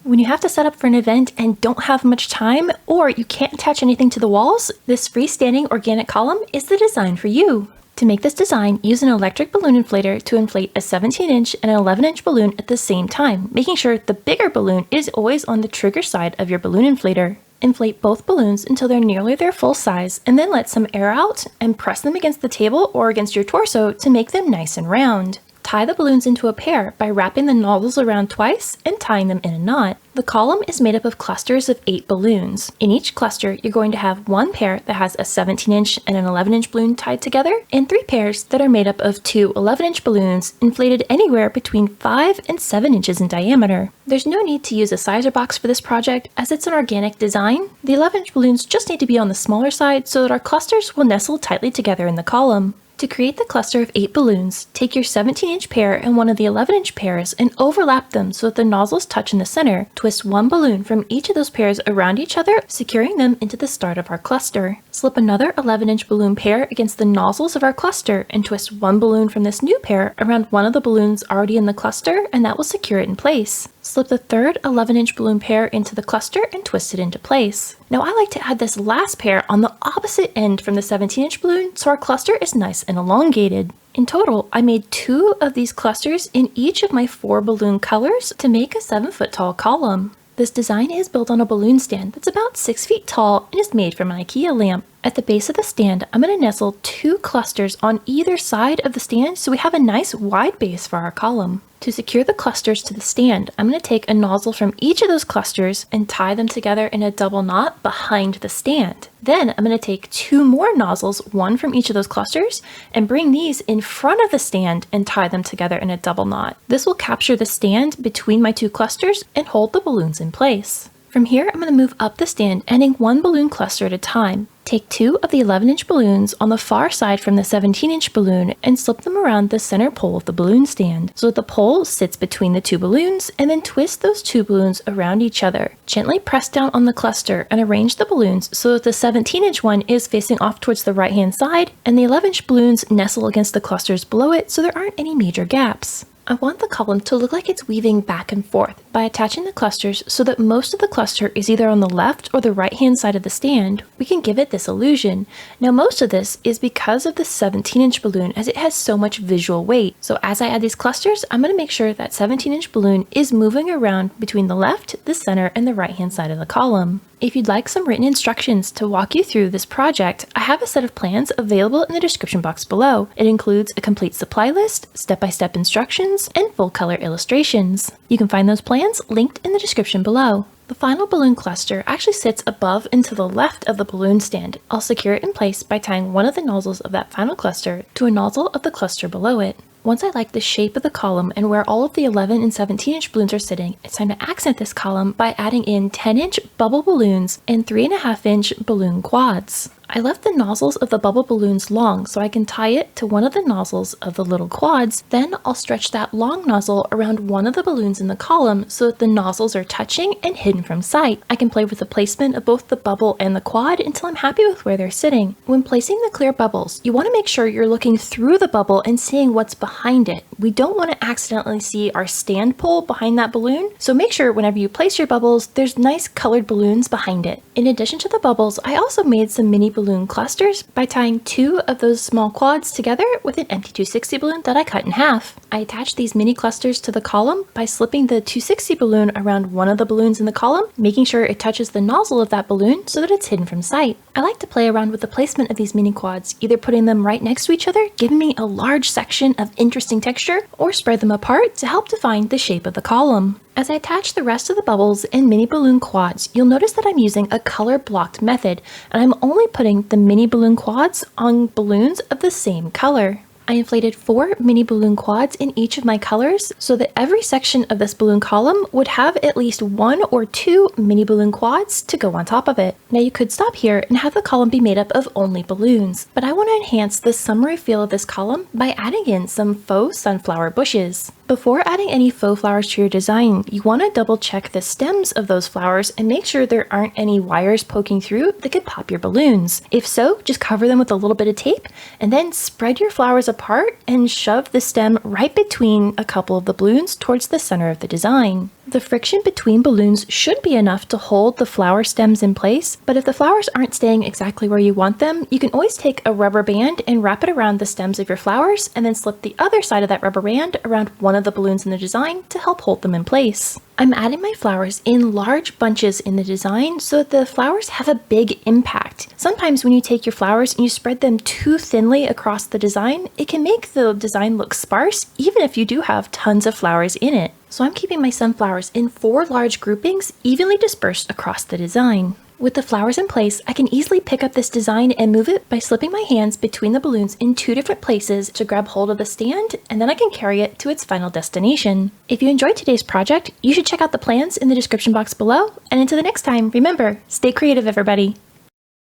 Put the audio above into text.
When you have to set up for an event and don't have much time, or you can't attach anything to the walls, this freestanding organic column is the design for you. To make this design, use an electric balloon inflator to inflate a 17-inch and an 11-inch balloon at the same time, making sure the bigger balloon is always on the trigger side of your balloon inflator. Inflate both balloons until they're nearly their full size, and then let some air out and press them against the table or against your torso to make them nice and round. Tie the balloons into a pair by wrapping the nozzles around twice and tying them in a knot. The column is made up of clusters of 8 balloons. In each cluster, you're going to have one pair that has a 17-inch and an 11-inch balloon tied together, and 3 pairs that are made up of 2 11-inch balloons inflated anywhere between 5 and 7 inches in diameter. There's no need to use a sizer box for this project as it's an organic design. The 11-inch balloons just need to be on the smaller side so that our clusters will nestle tightly together in the column. To create the cluster of 8 balloons, take your 17-inch pair and one of the 11-inch pairs and overlap them so that the nozzles touch in the center. Twist one balloon from each of those pairs around each other, securing them into the start of our cluster. Slip another 11-inch balloon pair against the nozzles of our cluster and twist one balloon from this new pair around one of the balloons already in the cluster, and that will secure it in place. Slip the third 11-inch balloon pair into the cluster and twist it into place. Now I like to add this last pair on the opposite end from the 17-inch balloon so our cluster is nice and elongated. In total, I made 2 of these clusters in each of my 4 balloon colors to make a 7-foot tall column. This design is built on a balloon stand that's about 6 feet tall and is made from an IKEA lamp. At the base of the stand, I'm going to nestle 2 clusters on either side of the stand so we have a nice wide base for our column. To secure the clusters to the stand, I'm going to take a nozzle from each of those clusters and tie them together in a double knot behind the stand. Then I'm going to take 2 more nozzles, one from each of those clusters, and bring these in front of the stand and tie them together in a double knot. This will capture the stand between my 2 clusters and hold the balloons in place. From here, I'm going to move up the stand, adding 1 balloon cluster at a time. Take 2 of the 11-inch balloons on the far side from the 17-inch balloon and slip them around the center pole of the balloon stand so that the pole sits between the 2 balloons, and then twist those 2 balloons around each other. Gently press down on the cluster and arrange the balloons so that the 17-inch one is facing off towards the right-hand side and the 11-inch balloons nestle against the clusters below it so there aren't any major gaps. I want the column to look like it's weaving back and forth by attaching the clusters so that most of the cluster is either on the left or the right hand side of the stand. We can give it this illusion. Now most of this is because of the 17-inch balloon as it has so much visual weight. So as I add these clusters, I'm going to make sure that 17-inch balloon is moving around between the left, the center, and the right hand side of the column. If you'd like some written instructions to walk you through this project, I have a set of plans available in the description box below. It includes a complete supply list, step-by-step instructions, and full color illustrations. You can find those plans linked in the description below. The final balloon cluster actually sits above and to the left of the balloon stand. I'll secure it in place by tying one of the nozzles of that final cluster to a nozzle of the cluster below it. Once I like the shape of the column and where all of the 11 and 17-inch balloons are sitting, it's time to accent this column by adding in 10-inch bubble balloons and 3.5-inch balloon quads. I left the nozzles of the bubble balloons long so I can tie it to one of the nozzles of the little quads. Then I'll stretch that long nozzle around one of the balloons in the column so that the nozzles are touching and hidden from sight. I can play with the placement of both the bubble and the quad until I'm happy with where they're sitting. When placing the clear bubbles, you want to make sure you're looking through the bubble and seeing what's behind it. We don't want to accidentally see our stand pole behind that balloon, so make sure whenever you place your bubbles, there's nice colored balloons behind it. In addition to the bubbles, I also made some mini balloon clusters by tying 2 of those small quads together with an empty 260 balloon that I cut in half. I attached these mini clusters to the column by slipping the 260 balloon around one of the balloons in the column, making sure it touches the nozzle of that balloon so that it's hidden from sight. I like to play around with the placement of these mini quads, either putting them right next to each other, giving me a large section of interesting texture, or spread them apart to help define the shape of the column. As I attach the rest of the bubbles and mini balloon quads, you'll notice that I'm using a color blocked method, and I'm only putting the mini balloon quads on balloons of the same color. I inflated 4 mini balloon quads in each of my colors so that every section of this balloon column would have at least 1 or 2 mini balloon quads to go on top of it. Now you could stop here and have the column be made up of only balloons, but I want to enhance the summery feel of this column by adding in some faux sunflower bushes. Before adding any faux flowers to your design, you want to double check the stems of those flowers and make sure there aren't any wires poking through that could pop your balloons. If so, just cover them with a little bit of tape and then spread your flowers apart and shove the stem right between a couple of the balloons towards the center of the design. The friction between balloons should be enough to hold the flower stems in place, but if the flowers aren't staying exactly where you want them, you can always take a rubber band and wrap it around the stems of your flowers and then slip the other side of that rubber band around one of the balloons in the design to help hold them in place. I'm adding my flowers in large bunches in the design so that the flowers have a big impact. Sometimes when you take your flowers and you spread them too thinly across the design, it can make the design look sparse even if you do have tons of flowers in it. So I'm keeping my sunflowers in 4 large groupings evenly dispersed across the design. With the flowers in place, I can easily pick up this design and move it by slipping my hands between the balloons in 2 different places to grab hold of the stand, and then I can carry it to its final destination. If you enjoyed today's project, you should check out the plans in the description box below, and until the next time, remember, stay creative everybody!